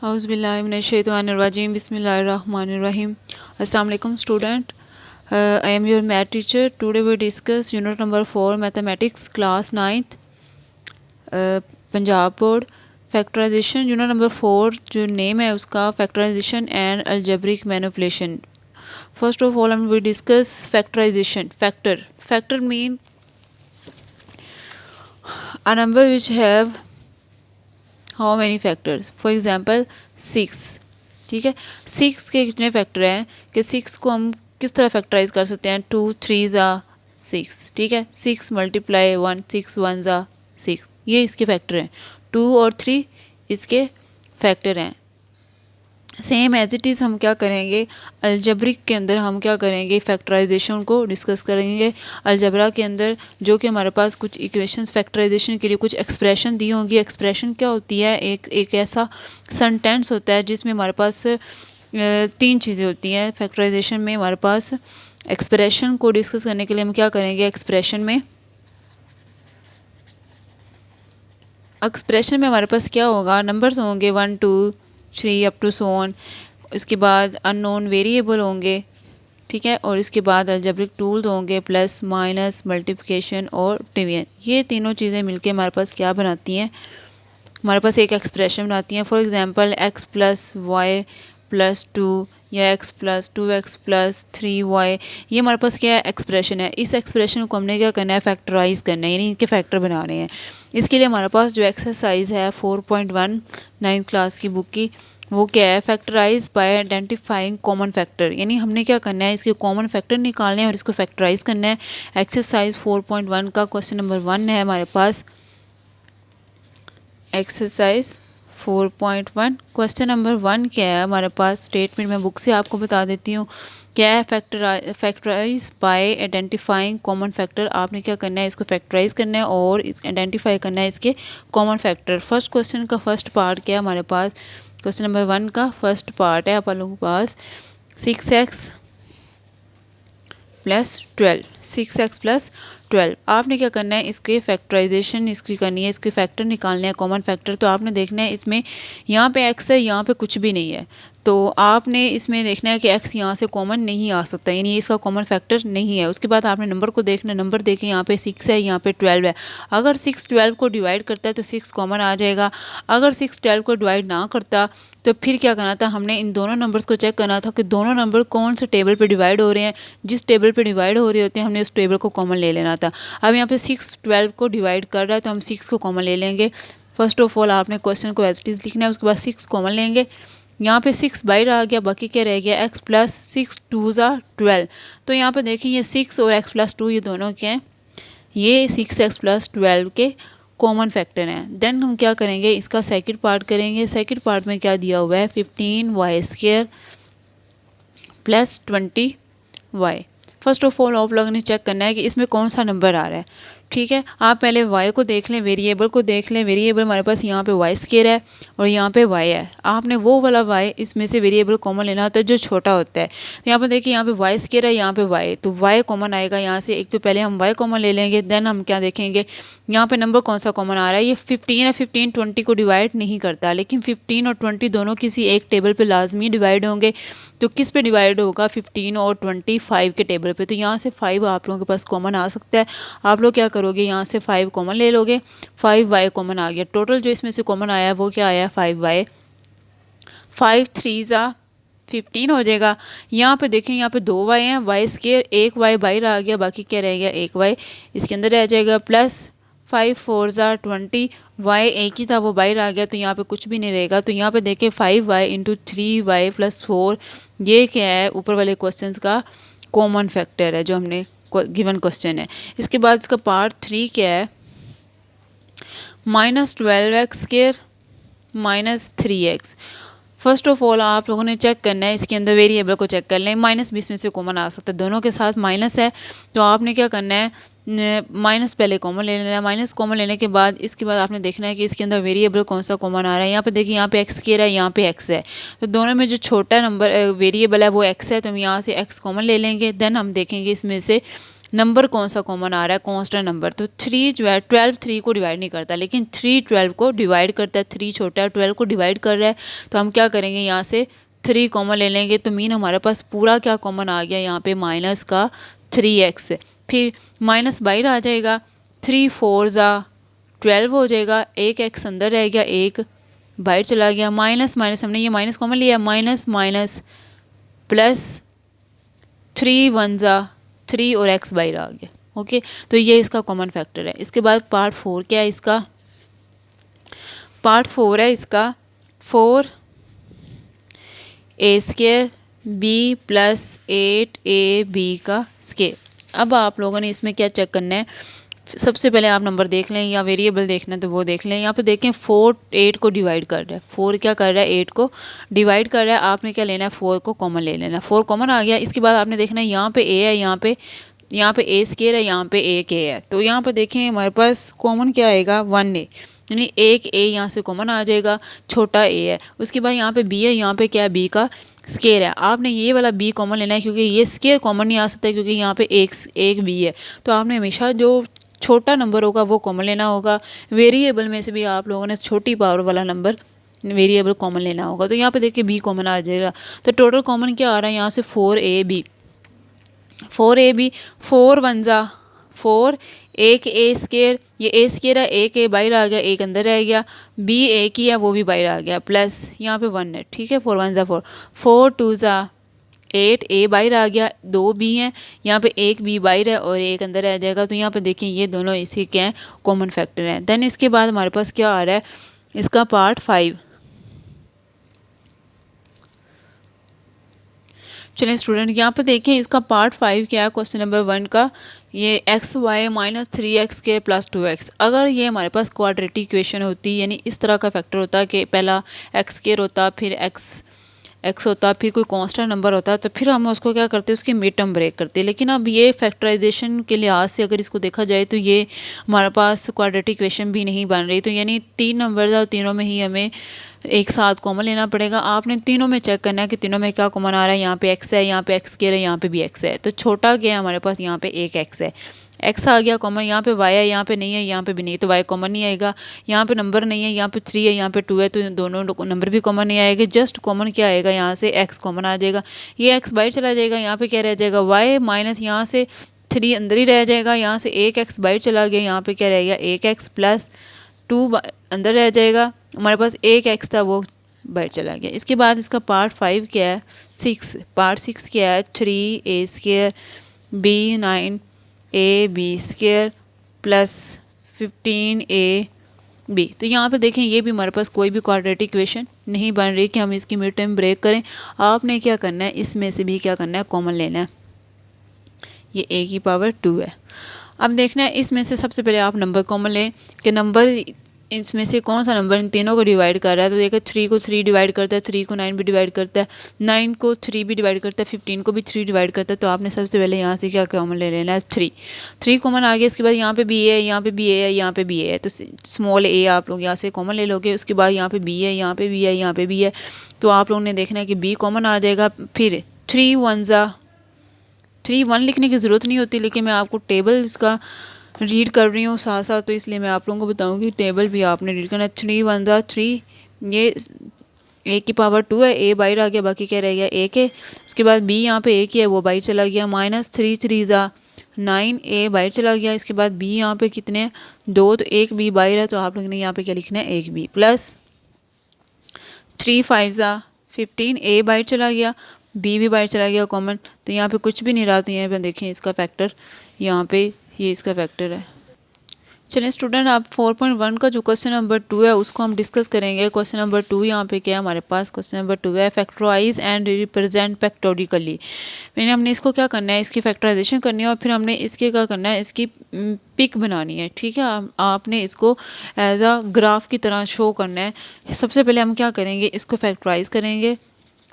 Auzubillahiminash-shaytanir-rajim. Bismillahir-rahmanir-rahim. Assalamu alaikum student. I am your math teacher. Today we discuss unit number 4 mathematics class 9th Punjab board factorization. Unit number 4 जो name है उसका factorization and algebraic manipulation. First of all we discuss factorization. Factor mean a number which have how many factors. For example 6. ठीक है, 6 के कितने factor हैं कि 6 को हम किस तरह फैक्टराइज कर सकते हैं. 2 3 ज़ा 6. ठीक है, 6 मल्टीप्लाई 1 6 1 ज़ा 6. ये इसके फैक्टर हैं. 2 और 3 इसके फैक्टर हैं. सेम एज इट इज़ हम क्या करेंगे अलजब्रिक के अंदर, हम क्या करेंगे फैक्टराइजेशन को डिस्कस करेंगे. अलजबरा के अंदर जो कि हमारे पास कुछ इक्वेशंस फैक्टराइजेशन के लिए कुछ एक्सप्रेशन दी होंगी. एक्सप्रेशन क्या होती है, एक ऐसा सेंटेंस होता है जिसमें हमारे पास 3 चीज़ें होती हैं. फैक्टराइजेशन में हमारे पास एक्सप्रेशन को डिस्कस करने के लिए हम क्या करेंगे एक्सप्रेशन में हमारे पास क्या होगा, नंबर्स होंगे 1 2 3 अप टू सो ऑन. इसके बाद अननोन वेरिएबल होंगे. ठीक है, और इसके बाद अलजेब्रिक टूल्स होंगे प्लस माइनस मल्टीप्लिकेशन और डिवीजन. ये तीनों चीज़ें मिलके हमारे पास क्या बनाती हैं, हमारे पास एक एक्सप्रेशन बनाती हैं. For example x plus y plus 2 या x plus 2x plus 3y. ये हमारे पास क्या है एक्सप्रेशन है. इस एक्सप्रेशन को हमने क्या करना है फैक्टराइज करना है, यानी इनके फैक्टर बनाने हैं. इसके लिए हमारे पास जो एक्सरसाइज है 4.1 9th क्लास की बुक की, वो क्या है factorize by identifying common factor. यानी हमने क्या करना है इसके कॉमन फैक्टर निकालने हैं और इसको फैक्टराइज करना है. एक्सरसाइज 4.1 का क्वेश्चन नंबर 1 है हमारे पास. एक्सरसाइज 4.1 क्वेश्चन नंबर 1 क्या है हमारे पास. स्टेटमेंट मैं बुक से आपको बता देती हूँ क्या है. Factorize by identifying common factor. आपने क्या करना है इसको फैक्टराइज करना है और इस आइडेंटिफाई करना है इसके कॉमन फैक्टर. फर्स्ट क्वेश्चन का फर्स्ट पार्ट क्या है हमारे पास, क्वेश्चन नंबर 1 का फर्स्ट पार्ट है आप लोगों के पास 6x प्लस 12. 6x plus 12. आपने क्या करना है इसके फैक्टराइजेशन इसकी करनी है, इसके फैक्टर निकालने हैं कॉमन फैक्टर. तो आपने देखना है इसमें यहाँ पे x है, यहाँ पे कुछ भी नहीं है. तो आपने इसमें देखना है कि x यहाँ से कॉमन नहीं आ सकता, यानी इसका कॉमन फैक्टर नहीं है. उसके बाद आपने नंबर को देखना, नंबर देखें यहाँ पे 6 है, यहाँ पे 12 है. अगर 6 12 को डिवाइड करता है तो 6 कॉमन आ जाएगा. अगर 6 12 को डिवाइड ना करता तो फिर क्या करना था, हमने इन दोनों नंबर्स को चेक करना था कि दोनों नंबर कौन से टेबल पे डिवाइड हो रहे हैं. जिस टेबल पे डिवाइड हो रहे होते हैं हमने उस टेबल को कॉमन ले लेना था. अब यहाँ पे 6 12 को डिवाइड कर रहा है तो हम 6 को कॉमन ले लेंगे. फर्स्ट ऑफ ऑल आपने क्वेश्चन को एज इट इज़ लिखना है, उसके बाद 6 कॉमन लेंगे. यहाँ पे 6 बाहर आ गया, बाकी क्या रह गया x प्लस 6 2 ज़ा 12. तो यहाँ पे देखिए ये 6 और x प्लस 2 ये दोनों क्या हैं, ये 6x प्लस 12 के कॉमन फैक्टर हैं. देन हम क्या करेंगे इसका सेकंड पार्ट करेंगे. सेकंड पार्ट में क्या दिया हुआ है 15y² plus 20y. First of all आप लोगों ने चेक करना है कि इसमें कौन सा नंबर आ रहा है. ठीक है, आप पहले y को देख लें, वेरिएबल को देख लें. वेरिएबल हमारे पास यहाँ पे y² है और यहाँ पे y है. आपने वो वाला y इसमें से वेरिएबल कॉमन लेना होता है जो छोटा होता है. तो यहाँ पे देखिए यहाँ पे y² है, यहाँ पे y, तो y कॉमन आएगा यहाँ से. एक तो पहले हम y कॉमन ले लेंगे, देन हम क्या देखेंगे यहाँ पे नंबर कौन सा कॉमन आ रहा है. ये 15 है, 15 20 को डिवाइड नहीं करता, लेकिन 15 और 20 दोनों किसी एक टेबल पे लाजमी डिवाइड होंगे. तो किस पे डिवाइड होगा 15 और 25 के टेबल पे. तो यहाँ से 5 आप लोगों के पास कॉमन आ सकता है. आप लोग क्या करोगे यहाँ से 5 कॉमन ले लोगे. 5y कॉमन आ गया. टोटल जो इसमें से कॉमन आया वो क्या आया 5y. 5 3 ज़ा 15 हो जाएगा. यहाँ पे देखें यहाँ पे 2y हैं, y², एक y बाहर आ गया, बाकी क्या रह गया एक y इसके अंदर रह जाएगा. प्लस 5 4 ज़ा 20, y एक ही था वो बाहर आ गया तो यहाँ पे कुछ भी नहीं रहेगा. तो यहाँ पे देखें 5y इंटू 3y प्लस 4 ये क्या है ऊपर वाले क्वेश्चंस का कॉमन फैक्टर है जो हमने गिवन क्वेश्चन है. इसके बाद इसका पार्ट 3 क्या है -12x² minus 3x. First of all आप लोगों ने चेक करना है इसके अंदर वेरिएबल को चेक कर लें. माइनस 20 में से कॉमन आ सकता है, दोनों के साथ माइनस है. तो आपने क्या करना है माइनस पहले कॉमन ले लेना है. माइनस कॉमन लेने के बाद इसके बाद आपने देखना है कि इसके अंदर वेरिएबल कौन सा कॉमन आ रहा है. यहाँ पे देखिए यहाँ पे x² है, यहाँ पे x है. तो दोनों में जो छोटा नंबर वेरिएबल है वो x है, तो हम यहाँ से x कॉमन ले लेंगे. देन हम देखेंगे इसमें से नंबर कौन सा कॉमन आ रहा है, कांस्टेंट नंबर। तो 12 3 को डिवाइड नहीं करता, लेकिन 3 12 को डिवाइड करता है। 3 छोटा है, 12 को डिवाइड कर रहा है, तो हम क्या करेंगे, यहाँ से 3 कॉमन ले लेंगे। तो मीन हमारे पास पूरा क्या कॉमन आ गया, यहाँ पे माइनस का 3x। फिर माइनस बाहर आ जाएगा, 3 4 ज़ा 12 हो जाएगा, एक x अंदर रह गया, एक बाहर चला गया। माइनस माइनस हमने ये माइनस कॉमन लिया, माइनस माइनस प्लस 3 1 ज़ा 3 और x बाहर आ गया। ओके, तो ये इसका कॉमन फैक्टर है। इसके बाद पार्ट 4 क्या है इसका, पार्ट 4 है इसका 4a² b प्लस 8ab का स्केयर। अब आप लोगों ने इसमें क्या चेक करना है, सबसे पहले आप नंबर देख लें या वेरिएबल देखना है तो वो देख लें। यहाँ पे देखें 4 8 को डिवाइड कर रहा है, 4 क्या कर रहा है, 8 को डिवाइड कर रहा है। आपने क्या लेना है, 4 को कॉमन ले लेना है। 4 कॉमन आ गया। इसके बाद आपने देखना है यहाँ पे a है, यहाँ पे a स्केयर है, यहाँ पे एक a है। तो यहाँ पे देखें हमारे पास कॉमन क्या आएगा, 1a, यानी एक a यहाँ से कॉमन आ जाएगा, छोटा a है। उसके बाद यहाँ पे b है, यहाँ पे क्या है, b का स्केयर है। आपने ये वाला b कॉमन लेना है, क्योंकि ये स्केयर कॉमन नहीं आ सकता, क्योंकि यहाँ पे एक b है। तो आपने हमेशा जो छोटा नंबर होगा वो कॉमन लेना होगा। वेरिएबल में से भी आप लोगों ने छोटी पावर वाला नंबर वेरिएबल कॉमन लेना होगा। तो यहाँ पे देखिए b कॉमन आ जाएगा। तो टोटल कॉमन क्या आ रहा है यहाँ से, 4ab 4 1 ज़ा 4, एक a स्केयर, ये a स्केयर है, एक a बाहर आ गया, एक अंदर रह गया, b एक ही है वो भी बाहर आ गया, प्लस यहाँ पे 1 है, ठीक है। 4 1 ज़ा 4, 4 2 ज़ा 8, a बाहर आ गया, 2 b हैं, यहाँ पे एक b बाहर है और एक अंदर रह जाएगा। तो यहाँ पे देखें ये दोनों इसी के हैं, कॉमन फैक्टर हैं। देन इसके बाद हमारे पास क्या आ रहा है, इसका पार्ट 5। चलिए स्टूडेंट यहाँ पे देखें इसका पार्ट 5 क्या है, क्वेश्चन नंबर 1 का। ये xy माइनस 3x के प्लस 2x। अगर ये हमारे पास क्वाड्रेटिक इक्वेशन होती, यानी इस तरह का फैक्टर होता कि पहला x स्क्वायर होता, फिर x होता, फिर कोई कांस्टेंट नंबर होता, तो फिर हम उसको क्या करते, उसकी मिड टर्म ब्रेक करते। लेकिन अब ये फैक्टराइजेशन के लिहाज से अगर इसको देखा जाए तो ये हमारे पास क्वाड्रेटिक इक्वेशन भी नहीं बन रही। तो यानी 3 नंबर और तीनों में ही हमें एक साथ कॉमन लेना पड़ेगा। आपने तीनों में चेक करना है कि तीनों में क्या कॉमन आ रहा है। यहाँ पे x है, यहाँ पे x स्क्वायर है, यहाँ पे भी x है। तो छोटा क्या है हमारे पास, यहाँ पे एक x है, x आ गया कॉमन। यहाँ पे y है, यहाँ पे नहीं है, यहाँ पे भी नहीं, तो y कॉमन नहीं आएगा। यहाँ पे नंबर नहीं है, यहाँ पे 3 है, यहाँ पे 2 है, तो दोनों नंबर भी कॉमन नहीं आएगा। जस्ट कॉमन क्या आएगा, यहाँ से x कॉमन आ जाएगा। ये x बाहर चला जाएगा, यहाँ पे क्या रह जाएगा, y माइनस यहाँ से 3 अंदर ही रह जाएगा, यहाँ से एक x बाहर चला गया, यहाँ पे क्या रहेगा, एक x प्लस 2 अंदर रह जाएगा। हमारे पास एक x था वो बाहर चला गया। इसके बाद इसका पार्ट 5 क्या है, 6। पार्ट 6 क्या है, 3a square b 9ab square plus 15ab। तो यहाँ पे देखें ये भी हमारे पास कोई भी क्वाड्रेटिक इक्वेशन नहीं बन रही कि हम इसकी मिड टर्म ब्रेक करें। आपने क्या करना है, इसमें से भी क्या करना है, कॉमन लेना है। ये a की पावर 2 है। अब देखना है इसमें से सबसे पहले आप नंबर कॉमन लें कि नंबर इसमें से कौन सा नंबर इन तीनों को डिवाइड कर रहा है। तो देखो 3 को 3 डिवाइड करता है, 3 को 9 भी डिवाइड करता है, 9 को 3 भी डिवाइड करता है, 15 को भी 3 डिवाइड करता है। तो आपने सबसे पहले यहाँ से क्या कॉमन ले लेना है, 3 कॉमन आ गया। इसके बाद यहाँ पे बी है, यहाँ पे बी है, यहाँ पे बी है, तो स्मॉल ए आप लोग यहाँ से कॉमन ले लोगे। उसके बाद यहाँ पे बी है, यहाँ पे बी है, यहाँ पे बी है, तो आप लोगों ने देखना है कि बी कॉमन आ जाएगा। फिर 3 1 ज़ा 3 1 लिखने की ज़रूरत नहीं होती, लेकिन मैं आपको टेबल इसका रीड कर रही हूँ साथ साथ, तो इसलिए मैं आप लोगों को बताऊँगी टेबल भी आपने रीड करना है। 3 1 ज़ा 3, ये a की पावर 2 है, a बाहर आ गया, बाकी क्या रह गया, एक है। उसके बाद b यहाँ पे एक ही है, वो बाहर चला गया, माइनस 3 3 ज़ा 9, a बाहर चला गया। इसके बाद b यहाँ पे कितने हैं, 2, तो एक b बाहर है, तो आप लोगों ने यहाँ पे क्या लिखना है, एक b प्लस 3 5 ज़ा 15, a बाहर चला गया, b भी बाहर चला गया कॉमन, तो यहाँ पे कुछ भी नहीं रहा। तो यहाँ पे देखें इसका फैक्टर, यहाँ पे ये इसका फैक्टर है। चलिए स्टूडेंट, आप 4.1 का जो क्वेश्चन नंबर 2 है उसको हम डिस्कस करेंगे। क्वेश्चन नंबर 2 यहाँ पे क्या है हमारे पास, क्वेश्चन नंबर 2 है फैक्टराइज एंड रिप्रेजेंट फैक्टोरिकली। मैंने हमने इसको क्या करना है, इसकी फैक्टराइजेशन करनी है और फिर हमने इसके क्या करना है, इसकी पिक बनानी है। ठीक है, आपने इसको एज अ ग्राफ की तरह शो करना है। सबसे पहले हम क्या करेंगे, इसको फैक्टराइज करेंगे,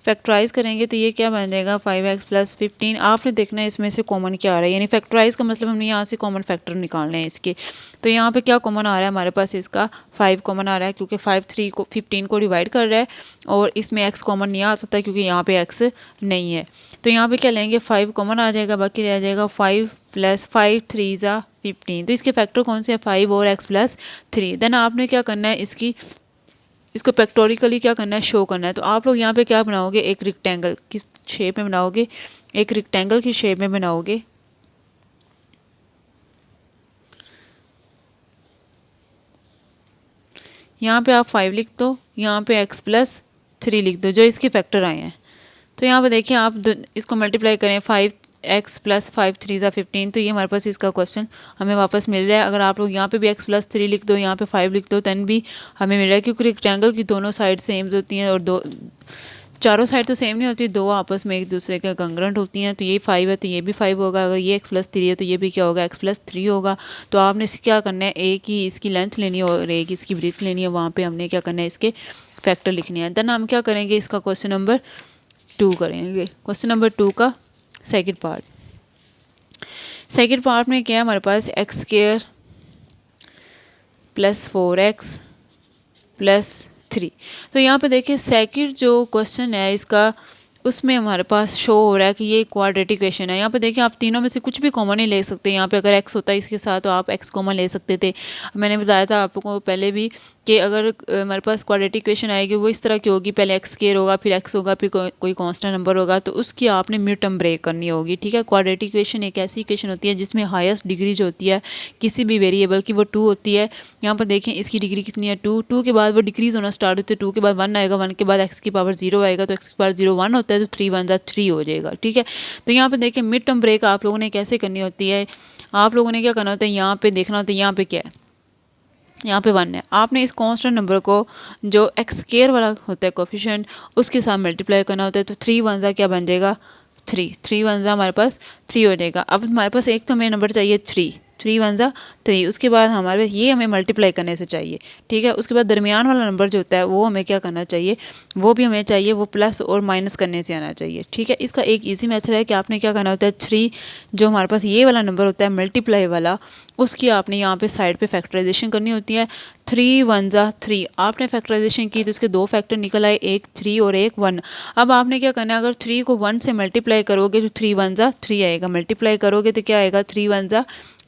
फैक्टराइज करेंगे तो ये क्या बन जाएगा 5x प्लस 15। आपने देखना है इसमें से कॉमन क्या आ रहा है, यानी फैक्टराइज का मतलब हमने यहाँ से कॉमन फैक्टर निकालने हैं इसके। तो यहाँ पे क्या कॉमन आ रहा है हमारे पास, इसका 5 कॉमन आ रहा है क्योंकि 15 को डिवाइड कर रहा है, और इसमें x कॉमन नहीं आ सकता क्योंकि यहाँ पे x नहीं है। तो यहाँ पे क्या लेंगे 5 कॉमन आ जाएगा, बाकी रह जाएगा 5 प्लस 5 3 ज़ा 15। तो इसके फैक्टर कौन से हैं 5 और x प्लस 3। देन आपने क्या करना है इसको फैक्टोरिकली क्या करना है शो करना है। तो आप लोग यहाँ पे क्या बनाओगे, एक रेक्टेंगल किस शेप में बनाओगे, एक रेक्टेंगल की शेप में बनाओगे। यहाँ पे आप 5 लिख दो, यहाँ पे x प्लस 3 लिख दो जो इसके फैक्टर आए हैं। तो यहाँ पे देखिए आप इसको मल्टीप्लाई करें 5x प्लस 5 3 ज़ा 15। तो ये हमारे पास इसका क्वेश्चन हमें वापस मिल रहा है। अगर आप लोग यहाँ पे भी x प्लस 3 लिख दो, यहाँ पे 5 लिख दो, दैन भी हमें मिल रहा है क्योंकि रेक्टेंगल की दोनों साइड सेम होती हैं और चारों साइड तो सेम नहीं होती, दो आपस में एक दूसरे के कंग्रेंट होती हैं। तो ये 5 है तो ये भी 5 होगा, अगर ये x प्लस 3 है तो ये भी क्या होगा x प्लस 3 होगा। तो आपने इससे क्या करना है, एक ही इसकी लेंथ लेनी है और एक इसकी ब्रीथ लेनी है, वहाँ पे हमने क्या करना है इसके फैक्टर लिखने हैं। देन हम क्या करेंगे, इसका क्वेश्चन नंबर 2 करेंगे। क्वेश्चन नंबर 2 का सेकंड पार्ट में क्या है हमारे पास x square plus 4x plus 3। तो यहाँ पे देखिए सेकंड जो क्वेश्चन है इसका, उसमें हमारे पास शो हो रहा है कि ये क्वाड्रेटिक इक्वेशन है। यहाँ पे देखिए आप तीनों में से कुछ भी कॉमन ही ले सकते हैं। यहाँ पे अगर x होता है इसके साथ तो आप x कॉमन ले सकते थे। मैंने बताया था आपको पहले भी कि अगर हमारे पास क्वाड्रेटिक इक्वेशन आएगी वो इस तरह की होगी, पहले x स्क्वायर होगा फिर x होगा फिर कोई कांस्टेंट नंबर होगा, तो उसकी आपने मिड टर्म ब्रेक करनी होगी। ठीक है, क्वाड्रेटिक इक्वेशन एक ऐसी इक्वेशन होती है जिसमें हाईएस्ट डिग्री जो होती है किसी भी वेरिएबल की वो 2 होती है। यहाँ पर देखें इसकी डिग्री कितनी है 2, 2 के बाद वो डिक्रीज होना स्टार्ट होती है, 2 के बाद 1 आएगा, 1 के बाद x की पावर 0 आएगा, तो x की पावर 0 1 होता है, तो 3 1 3 हो जाएगा। ठीक है, तो यहाँ पे देखें मिड टर्म ब्रेक आप लोगों ने कैसे करनी होती है, आप लोगों ने क्या करना होता है, यहाँ पे देखना होता है यहाँ पे क्या है, यहाँ पे 1 है, आपने इस कांस्टेंट नंबर को जो x स्क्वायर वाला होता है कोफिशिएंट उसके साथ मल्टीप्लाई करना होता है। तो 3 1 ज़ा क्या बन जाएगा 3, 3 1 ज़ा हमारे पास 3 हो जाएगा। अब हमारे पास एक तो हमें नंबर चाहिए 3, 3 1 ज़ा 3, उसके बाद हमारे पास ये हमें मल्टीप्लाई करने से चाहिए। ठीक है, उसके बाद दरमियान वाला नंबर जो होता है वो हमें क्या करना चाहिए, वो भी हमें चाहिए, वो प्लस और माइनस करने से आना चाहिए। ठीक है, इसका एक इजी मेथड है कि आपने क्या करना होता है 3 जो हमारे पास ये वाला नंबर होता है मल्टीप्लाई वाला, उसकी आपने यहाँ पे साइड पे फैक्टराइजेशन करनी होती है। 3 1 ज़ा 3 आपने फैक्टराइजेशन की तो इसके 2 फैक्टर निकल आए, एक 3 और एक 1। अब आपने क्या करना है, अगर 3 को 1 से मल्टीप्लाई करोगे तो 3 1 ज़ा 3 आएगा, मल्टीप्लाई करोगे तो क्या आएगा 3 1 ज़ा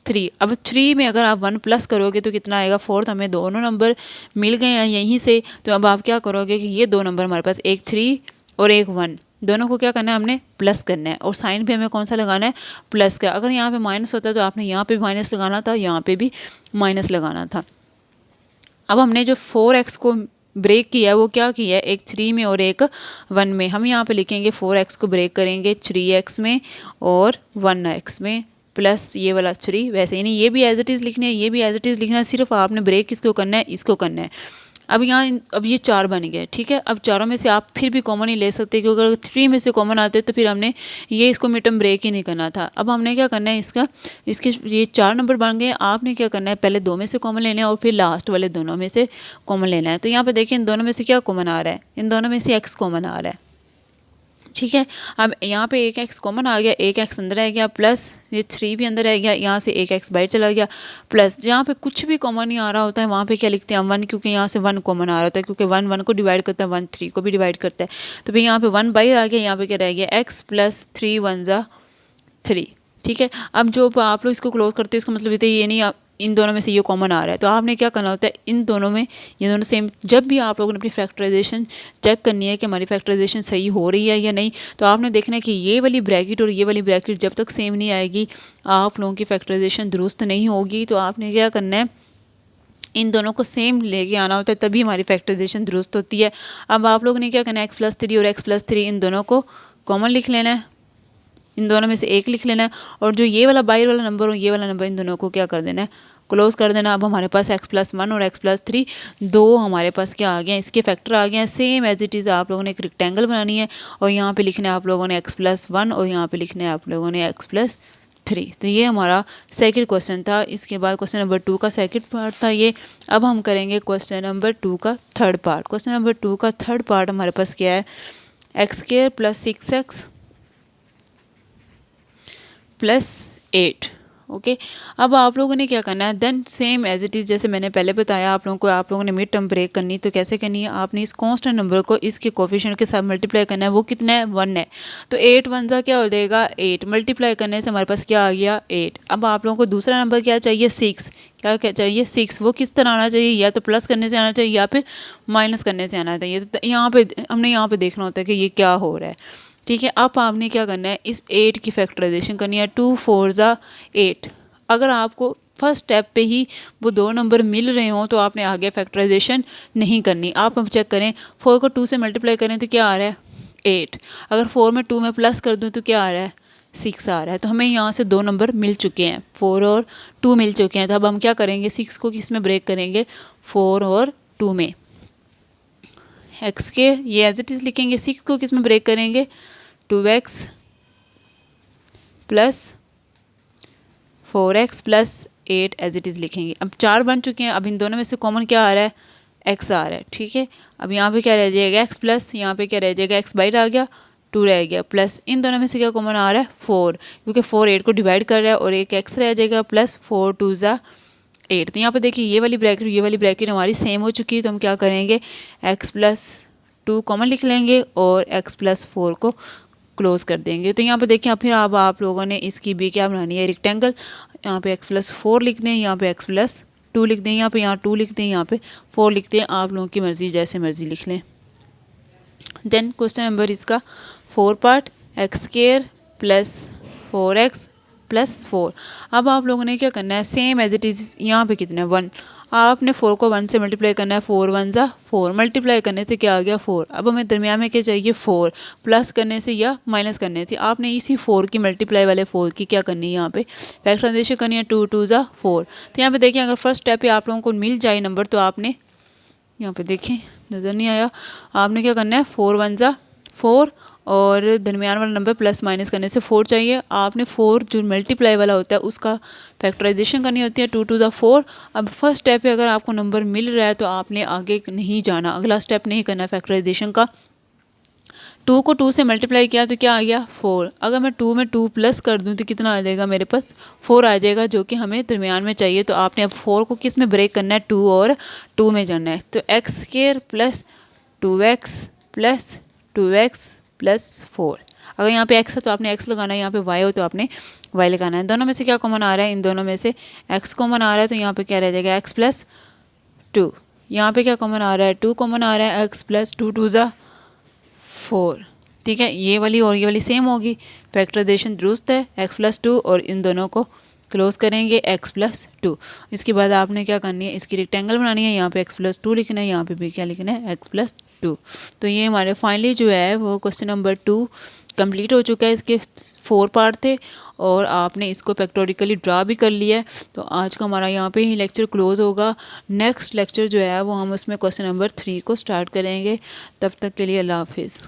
3। अब 3 में अगर आप 1 प्लस करोगे तो कितना आएगा 4। तो हमें दोनों नंबर मिल गए हैं यहीं से। तो अब आप क्या करोगे कि ये दो नंबर हमारे पास एक 3 और एक 1, दोनों को क्या करना है हमने प्लस करना है, और साइन भी हमें कौन सा लगाना है प्लस का। अगर यहाँ पे माइनस होता है तो आपने यहाँ पे भी माइनस लगाना था, यहाँ पे भी माइनस लगाना था। अब हमने जो 4x को ब्रेक किया है वो क्या किया है, एक 3 में और एक 1 में। हम यहाँ पे लिखेंगे 4x को ब्रेक करेंगे 3x में और 1x में, प्लस ये वाला 3। वैसे ही नहीं, ये भी एज इट इज़ लिखना है, ये भी एज इट इज़ लिखना है, सिर्फ आपने ब्रेक किसको करना है, इसको करना है। अब यहाँ अब ये 4 बन गए। ठीक है, अब चारों में से आप फिर भी कॉमन ही ले सकते, क्योंकि अगर 3 में से कॉमन आते तो फिर हमने ये इसको मिड टर्म ब्रेक ही नहीं करना था। अब हमने क्या करना है, इसके ये 4 नंबर बन गए। आपने क्या करना है, पहले 2 में से कॉमन लेना है और फिर लास्ट वाले दोनों में से कॉमन लेना है। तो यहाँ पर देखिए इन दोनों में से क्या कॉमन आ रहा है, इन दोनों में से x कॉमन आ रहा है। ठीक है, अब यहाँ पे एक x कॉमन आ गया, एक x अंदर आ गया, प्लस ये 3 भी अंदर आ गया, यहाँ से एक x बाहर चला गया, प्लस जहाँ पे कुछ भी कॉमन नहीं आ रहा होता है वहाँ पे क्या लिखते हैं हम 1, क्योंकि यहाँ से 1 कॉमन आ रहा होता है, क्योंकि 1 1 को डिवाइड करता है, 1 3 को भी डिवाइड करता है। तो भाई यहाँ पे 1 बाहर आ गया, यहाँ पे क्या रह गया x प्लस 3 1 ज़ा 3। ठीक है, अब जो आप लोग इसको क्लोज करते हैं इसका मतलब ये नहीं आप इन दोनों में से ये कॉमन आ रहा है, तो आपने क्या करना होता है इन दोनों में, ये दोनों सेम, जब भी आप लोगों ने अपनी फैक्टराइजेशन चेक करनी है कि हमारी फैक्टराइजेशन सही हो रही है या नहीं, तो आपने देखना है कि ये वाली ब्रैकेट और ये वाली ब्रैकेट जब तक सेम नहीं आएगी आप लोगों की फैक्टराइजेशन दुरुस्त नहीं होगी। तो आपने क्या करना है, इन दोनों को सेम लेके आना होता है, तभी हमारी फैक्टराइजेशन दुरुस्त होती है। अब आप लोगों ने क्या करना है, x प्लस 3 और x प्लस 3 इन दोनों को कॉमन लिख लेना है, इन दोनों में से एक लिख लेना है, और जो ये वाला बाहर वाला नंबर और ये वाला नंबर इन दोनों को क्या कर देना है क्लोज कर देना। अब हमारे पास x प्लस 1 और x प्लस 3 दो हमारे पास क्या आ गया, इसके फैक्टर आ गए हैं। सेम एज इट इज़ आप लोगों ने एक रेक्टेंगल बनानी है और यहाँ पे लिखना है आप लोगों ने x प्लस 1 और यहाँ पे लिखना है आप लोगों ने x प्लस 3। तो ये हमारा सेकंड क्वेश्चन था। इसके बाद क्वेश्चन नंबर 2 का सेकंड पार्ट था ये। अब हम करेंगे क्वेश्चन नंबर 2 का थर्ड पार्ट। क्वेश्चन नंबर 2 का थर्ड पार्ट हमारे पास क्या है, x square plus 6x plus 8। Okay, अब आप लोगों ने क्या करना है, then same as it is जैसे मैंने पहले बताया आप लोगों को, आप लोगों ने मिड टर्म ब्रेक करनी तो कैसे करनी है, आपने इस कांस्टेंट नंबर को इसके कोफिशिएंट के साथ मल्टीप्लाई करना है। वो कितना है, 1 है, तो 8 1 सा क्या हो जाएगा 8, मल्टीप्लाई करने से हमारे पास क्या आ गया 8। अब आप लोगों को दूसरा नंबर क्या चाहिए 6, क्या चाहिए 6। वो किस तरह आना चाहिए, या तो प्लस करने से आना चाहिए या फिर माइनस करने से आना चाहिए। तो यहाँ पे हमने यहाँ पे देखना होता है कि ये क्या हो रहा है। ठीक है, अब आपने क्या करना है, इस 8 की फैक्टराइजेशन करनी है। 2 4 ज़ा 8। अगर आपको फर्स्ट स्टेप पे ही वो दो नंबर मिल रहे हों तो आपने आगे फैक्टराइजेशन नहीं करनी। आप अब चेक करें, 4 को 2 से मल्टीप्लाई करें तो क्या आ रहा है 8। अगर 4 में 2 में प्लस कर दूं तो क्या आ रहा है 6 आ रहा है। तो हमें यहाँ से दो नंबर मिल चुके हैं, 4 और 2 मिल चुके हैं। तो अब हम क्या करेंगे, 6 को किस में ब्रेक करेंगे, 4 और 2 में। एक्स के ये एज इट इज़ लिखेंगे, 6 को किस में ब्रेक करेंगे, 2x plus 4x plus 8 as it is लिखेंगे। अब 4 बन चुके हैं, अब इन दोनों में से कॉमन क्या आ रहा है, x आ रहा है। ठीक है, अब यहाँ पे क्या रह जाएगा x प्लस, यहाँ पे क्या रह जाएगा x बाहर आ गया, 2 रह गया, प्लस इन दोनों में से क्या कॉमन आ रहा है 4, क्योंकि 4 8 को डिवाइड कर रहा है, और एक x रह जाएगा प्लस 4 2 ज़ा 8। तो यहाँ पे देखिए ये वाली ब्रैकेट हमारी सेम हो चुकी है। तो हम क्या करेंगे, x प्लस 2 कॉमन लिख लेंगे और x प्लस 4 को क्लोज कर देंगे। तो यहाँ पे देखिए फिर अब आप लोगों ने इसकी भी क्या बनानी है, रेक्टेंगल। यहाँ पे x प्लस 4 लिख दें, यहाँ पे x प्लस 2 लिख दें, यहाँ पे 2 लिख दें, यहाँ पे 4 लिख दें, आप लोगों की मर्ज़ी जैसे मर्ज़ी लिख लें। देन क्वेश्चन नंबर इसका 4 part, x square plus 4x plus 4। अब आप लोगों ने क्या करना है, सेम एज इट इज़ यहाँ पे कितना है 1, आपने 4 को 1 से मल्टीप्लाई करना है, 4 1 ज़ा 4, मल्टीप्लाई करने से क्या आ गया 4। अब हमें दरमियान में क्या चाहिए 4, प्लस करने से या माइनस करने से। आपने इसी 4 की मल्टीप्लाई वाले 4 की क्या करनी है, यहाँ पे फैक्टराइजेशन करनी है, 2 2 ज़ा 4। तो यहाँ पे देखिए अगर फर्स्ट स्टेप पे आप लोगों को मिल जाए नंबर तो आपने यहाँ पे देखें नज़र नहीं आया, आपने क्या करना है 4 1 ज़ा 4, और दरमियान वाला नंबर प्लस माइनस करने से 4 चाहिए। आपने 4 जो मल्टीप्लाई वाला होता है उसका फैक्टराइजेशन करनी होती है, 2 2 ज़ा 4। अब फर्स्ट स्टेप पे अगर आपको नंबर मिल रहा है तो आपने आगे नहीं जाना, अगला स्टेप नहीं करना फैक्टराइजेशन का। 2 को 2 से मल्टीप्लाई किया तो क्या आ गया 4। अगर मैं 2 में 2 प्लस कर दूं तो कितना आ जाएगा, मेरे पास 4 आ जाएगा, जो कि हमें दरमियान में चाहिए। तो आपने अब 4 को किस में ब्रेक करना है, 2 और 2 में जाना है। तो x square plus 2x plus 2x plus 4। अगर यहाँ पे x है तो आपने x लगाना है, यहाँ पे y हो तो आपने y लगाना है। दोनों में से क्या कॉमन आ रहा है, इन दोनों में से x कॉमन आ रहा है, तो यहाँ पे क्या रह जाएगा x प्लस 2। यहाँ पे क्या कॉमन आ रहा है, 2 कॉमन आ रहा है, x प्लस 2 2 ज़ा 4। ठीक है, ये वाली और ये वाली सेम होगी, फैक्टराइजेशन दुरुस्त है, x प्लस 2, और इन दोनों को क्लोज करेंगे x प्लस 2। इसके बाद आपने क्या करनी है, इसकी रेक्टेंगल बनानी है, यहाँ पे x प्लस 2 लिखना है, यहाँ पे भी क्या लिखना है x प्लस 2। तो ये हमारे फाइनली जो है वो क्वेश्चन नंबर 2 कंप्लीट हो चुका है। इसके 4 पार्ट थे और आपने इसको फैक्टोरिकली ड्रा भी कर लिया है। तो आज का हमारा यहाँ पे ही लेक्चर क्लोज होगा। नेक्स्ट लेक्चर जो है वो हम उसमें क्वेश्चन नंबर 3 को स्टार्ट करेंगे। तब तक के लिए अल्लाह हाफिज़।